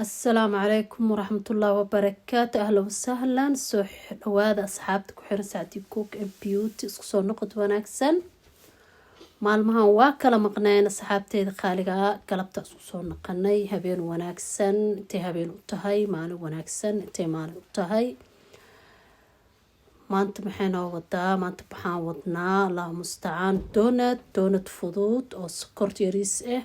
السلام عليكم ورحمة الله وبركاته. أهلا وسهلا soo dhawaada asxaabta ku xiran Saacadii Cook and Beauty isku soo noqod wanaagsan. maalmahan waa kala maqneen asxaabteeda qaaliga ah, galabta isku soo noqonay habeen wanaagsan, intay habeen u tahay maalin wanaagsan, intay maalin u tahay maanta maxayna wadaa. maanta waxaan wadnaa Allahu musta'aan donut fudud oo sokor yariis ah,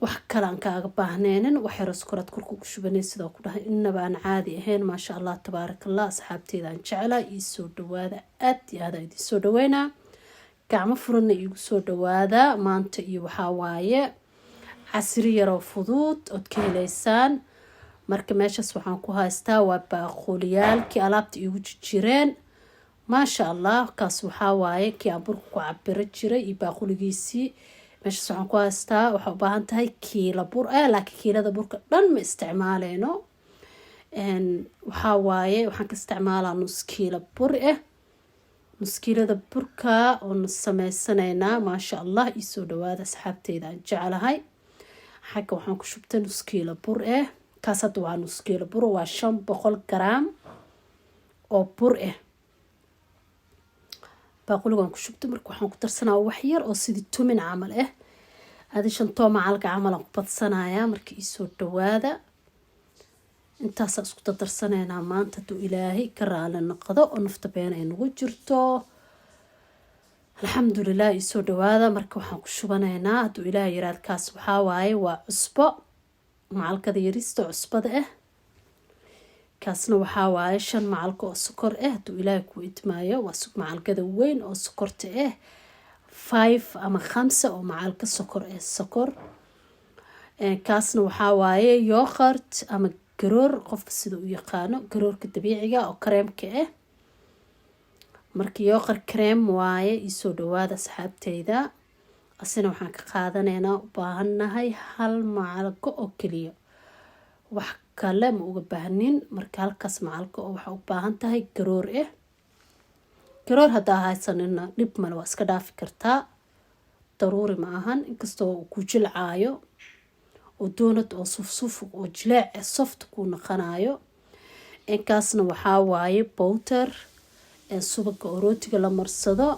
wax kale aan kaaga baahneenin, wax yar iskoorad korku ku shubanay sidoo ku dhahay inaba aan caadi ahayn. maasha Allah tabaarakallah. asxaabteeda aan jeclaa ii soo dhawaada, aad iyo aad idin soo dhaweynaa, gacmo furanna iigu soo dhawaada. maanta iyo waxaa waaye casri yar oo fudud ood ka heleysaan. marka meeshaas waxaan ku haystaa waa baaquliyaalkii alaabta iigu jireen. maasha Allah kaas waxaa waaye kii aan burka ku cabiro jiray iyo baaquligiisii. meeshaas waxaan ku haystaa, waxaa u baahan tahay kiilo bur ah, laakiin kiilada burka dhan ma isticmaaleyno. waxaa waaye waxaan ka isticmaalaa nus kiilo bur ah. nus kiilada burka oo sameysanaynaa. maasha Allah ii soo dhawaada asxaabteeda aan jeclahay. xagga waxaan ku shubtay nus kiilo bur ah. kaas hadda waa nus kiilo bur, waa 500 garaam oo bur ah. baaquligan ku shubtay marka waxaan ku darsanaa wax yar oo sidii tumin camal ah. adi 5 macalqa camal aan ku badsanayaa. marka ii soo dhawaada intaas isku darsanayna maanta duu ilaahay ka raali noqdo oo nafta been ay nagu jirto. alxamdulillah ii soo dhawaada. marka waxaan ku shubanaynaa duu ilaahay yiraahdo kaas waxaa waaye waa cusbo, macalqada yarista cusbada ah. kaasna waxaa waaye 5 macalqa oo sokor ah. duu ilaahay ku idmaayo waa macalqada weyn oo sokorta ah, 5 ama 5 oo macalqa sokor ah. sokor kaasna waxaa waaye yogurt ama garoor, qofka sida u yaqaano, garoorka dabiiciga oo kareemka ah. marka yogurt kareem waaye. ii soo dhawaada asxaabteyda. asina waxaan ka qaadanaynaa u baahanahay 1 macalqa oo kaliya, wax kale ma uga baahnin. marka halkaas macalqa oo waxa u baahan tahay garoor ah. garoor hadaa haysanina dhib male, waa iska dhaafi kartaa, daruuri ma ahan. inkastoo ku jilcaayo oo donut oo suf oo jileec soft ku noqonayo. kaasna waxaa waaye butter subaga oo rootiga la marsado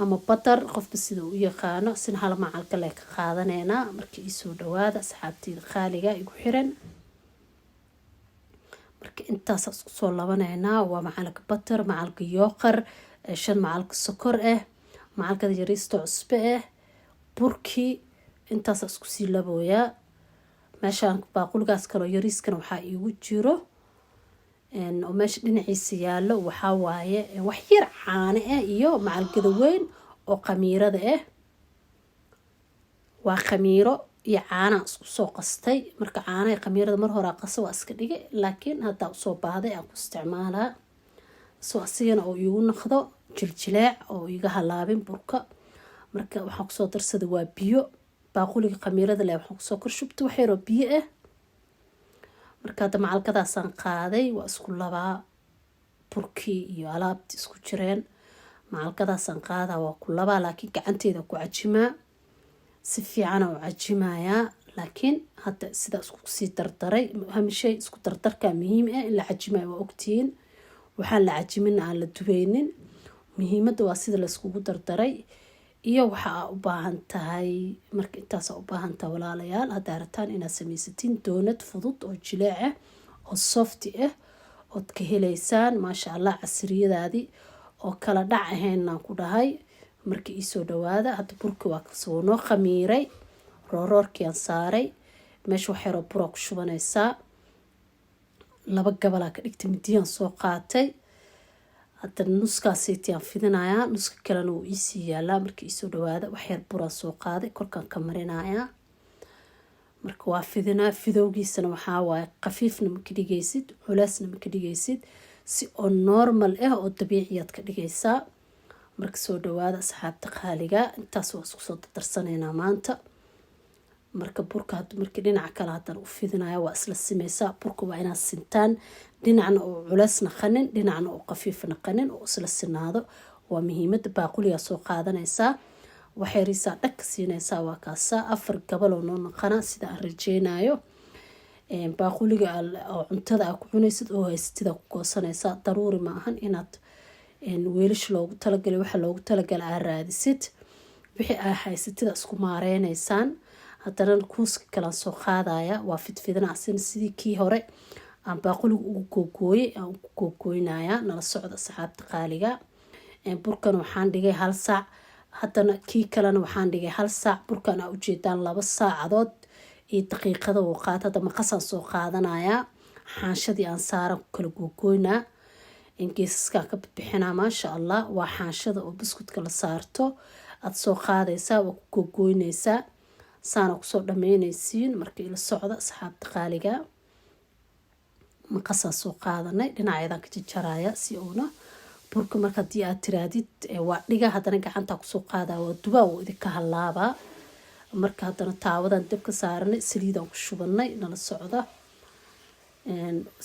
ama butter, qofka sida u yaqaano. sin 1 macalqa la ka qaadanaynaa. marka ii soo dhawaada asxaabteeda qaaliga igu xiran. marka intaas isku soo labanaynaa. waa macalqa butter, macalqa yogurt, 5 macalqa sokor ah, macalqada yarista cusbo ah, burkii. intaas isku sii labooyaa. meeshaan baaquligaas kale yariiskana waxaa iigu jiro oo meesha dhinaciisa yaalo waxaa waaye wax yar caano ah iyo macalqada weyn oo khamiirada ah. waa khamiiro iyo caana isku soo qastay. marka caanaha iyo khamiirada mar hore qaso waa iska dhigay, laakiin hadda soo baahday aan ku isticmaalaa soo asigana oo iigu noqdo jiljileec oo iga halaabin burka. marka waxaan ku soo darsaday waa biyo. baaquliga khamiirada leh waxaan ku soo kor shubtay wax yar oo biyo ah. marka hadda macalqadaasaan qaaday, waa isku labaa burkii iyo alaabti isku jireen. macalqadaasaan qaadaa waa ku labaa, laakiin gacanteeda ku cajimaa, si fiican u cajimayaa. laakiin hadda sida isku sii dardaray. hamishay isku dardarka muhiim ah in la cajimayo, waa ogtiin. waxaan la cajimin aan la dubeynin. muhiimada waa sida la iskugu dardaray iyo waxa u baahan tahay. marka intaas u baahan tahay walaalayaal, hadda rataan inaad sameysatiin donut fudud oo jileec ah oo soft ah oo ka heleysaan. maasha Allah casriyadaadi oo kala dhac ahaynaan ku dhahay. marka ii soo dhawaada. hadda burka waa kasoo noo khamiiray, roorkii aan saaray. meesha wax yar oo bur ku shubanaysaa. 2 gabal ka dhigtay midiyaan soo qaatay. hadda nuskaasiiti aan fidinayaa, nuska kalena wuu ii sii yaalaa. marka ii soo dhawaada wax yar buraan soo qaaday, korkaan ka marinayaa. marka waa fidinaa. fidowgiisana waxaa waaye khafiifna ma ka dhigaysid, culaysna ma ka dhigaysid, si oo normal ah oo dabiiciyaad ka dhigaysaa. marka soo dhawaada asxaabta qaaliga. intaas waa isku soo darsanaynaa maanta. marka burka hadda markii dhinaca kale hadan u fidinaya waa isla simeysaa. burka waa inaad sintaan, dhinacna oo culays naqanin, dhinacna oo khafiif naqanin, oo isla sinaado. waa muhiimada. baaquliga soo qaadanaysaa, waxay risaa dhag siinaysaa waa kaasa 4 gabal oo noo noqona sida aan rajeynayo baaquliga oo cuntada aad ku cunaysid oo haystida ku goosanaysaa daruuri ma ahan inaad weelish loogu talagalay waxa loogu talagalay aad raadisid wixii aad haysatida isku maareynaysaan haddana kuuska kala soo qaadaya waa fidfidnaasin sidii kii hore aan baaquliga ugu googooynaya nala socda asxaabta qaaliga burkan waxaan dhigay 1 saac haddana kii kalena waxaan dhigay 1 saac burkan aa ujeedaan 2 saacadood iyo daqiiqada uu qaata hadda maqasaan soo qaadanaya xaanshadii aan saaran ku kala googooynaa geesaska ka bixinaa maasha allah waa xaanshada oo buskudka la saarto aad soo qaadaysaa waa ku googooynaysaa saana kusoo dhameynaysiin marka ila socda asxaabta qaaliga maqasaan soo qaadanay dhinaceedaan ka jarjaraya si uuna burka marka haddii aad tiraadid waa dhiga haddana gacanta kusoo qaadaa waa dubaa wuu idinka halaabaa marka haddana taawadan dabka saaranay saliidaan ku shubanay nala socda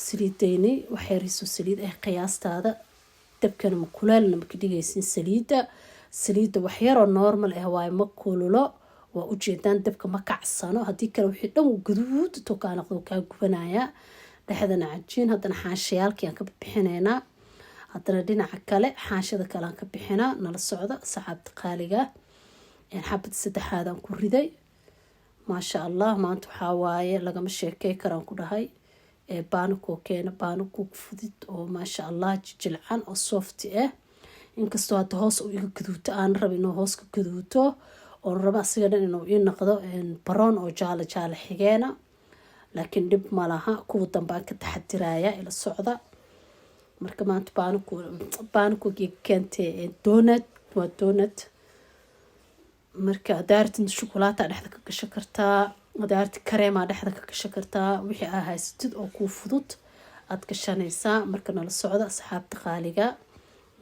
saliidayni waxay riso saliid qiyaastaada dabkana ma kulaalna ma ka dhigaysin saliida wax yaroo normal waaye ma kululo waa ujeedaan dabka ma kacsano haddii kale wixii dhan gaduud to kaa noqdo kaa gubanaya dhexdana cajiin haddana xaanshayaalkii aan ka bixinaynaa haddana dhinaca kale xaanshada kale aan ka bixinaa nala socda saxaabta qaaliga xabad saddexaadaan ku riday maasha allah maanta waxaa waaye lagama sheekey karaan ku dhahay baanakoo keena baanakoo fudud oo maasha allah jilcan oo softi inkastoo hadda hoos uu iga gaduuto aan raba inuu hoos ka gaduuto oo raba asiga dhan inuu ii noqdo baroon oo jaale xigeena laakiin dhib ma laha kuwa dambaan ka taxadiraya ila socda marka maanta baanakoo keentay waa donut marka daartin shukulaataa dhexda ka gasho kartaa daarti kareemaa dhexda ka gasho kartaa wixii aa haysatid oo kuu fudud aad gashanaysaa marka nala socda asxaabta qaaliga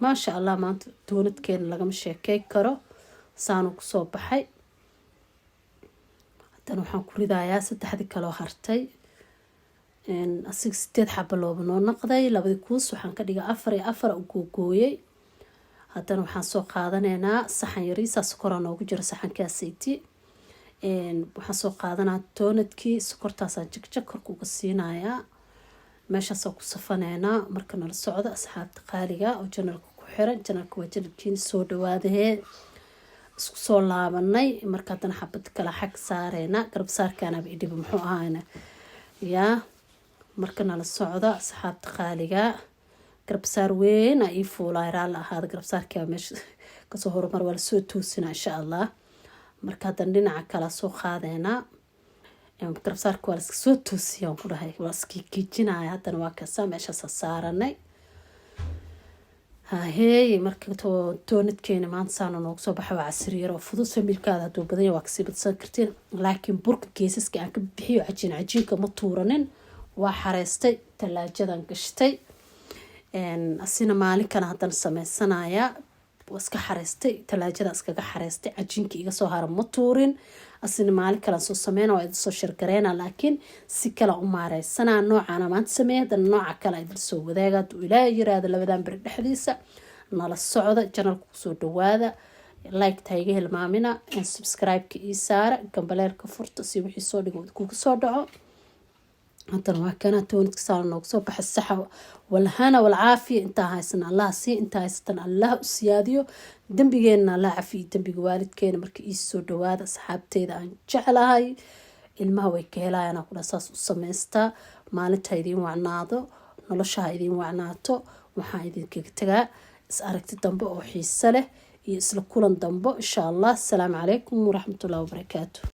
maasha allah maanta doonadkeena lagama sheekey karo saanu kusoo baxay haddana waxaan ku ridayaa 3 kaloo hartay asiga 8 xaba looba noo noqday 2 kuus waxaan ka dhigay 4 u googooyay haddana waxaan soo qaadanaynaa saxan yariisaa sokora noogu jiro saxankaasaytii waxaan soo qaadanaa doonadkii sokortaasaan jagjag korka uga siinayaa meeshaasaan ku safanaynaa marka nala socda asxaabta qaaliga oo janalka ku xiran janalka waa janalkiina soo dhawaadahee isku soo laabanay marka haddana xabad kale xag saareynaa garabsaarkaanaba idhiba muxuu ahaana yaa marka nala socda asxaabta qaaliga garabsaar weyn ii fuulay raali ahaada garabsaarkaa meesha kasoo horumar waa lasoo toosinaa insha allah marka haddana dhinaca kala soo qaadeynaa garabsaarka waa laska soo toosiyaan ku dhahay waa iskiikijinaya haddana waa kasaa meeshaasa saaranay haheey marka doonadkeena maanta saana noogu soo baxa waa casriir oo fudud familkaada hadduu badanya waa kasii badsan kartiin laakiin burka geesaska aan ka bixiyo cajiinka ma tuuranin waa xareystay talaajadan gashtay asina maalin kana haddana sameysanayaa iska xareystay talaajada iskaga xareystay cajiinka iga soo hara ma tuurin asina maalin kale soo sameeyna waa idin soo shirgareena laakiin si kala u maareysana noocana maanta sameeyay dan nooca kale idin soo wadaaga uu ilaahay yiraahdo labadan bir dhexdiisa nala socda channelka ku soo dhawaada like tayga hilmaamina subscribe ka ii saara gambaleelka furta si wixii soo dhigo kugu soo dhaco haddana waa kana toonidka saar noogu soo baxa saxa walhana walcaafiya intaa haysana allah sii intaa haysatan allah u siyaadiyo dambigeena allah cafiyo dambiga waalidkeena marka ii soo dhawaada asxaabteeda aan jeclahay ilmaha way ka helayaan ku dhasaas u sameystaa maalinta idin wacnaado nolosha idin wacnaato waxaan idinkaga tagaa is aragti dambe oo xiiso leh iyo isla kulan dambe insha allah. Assalaamu calaykum waraxmatullaahi wabarakaatuh.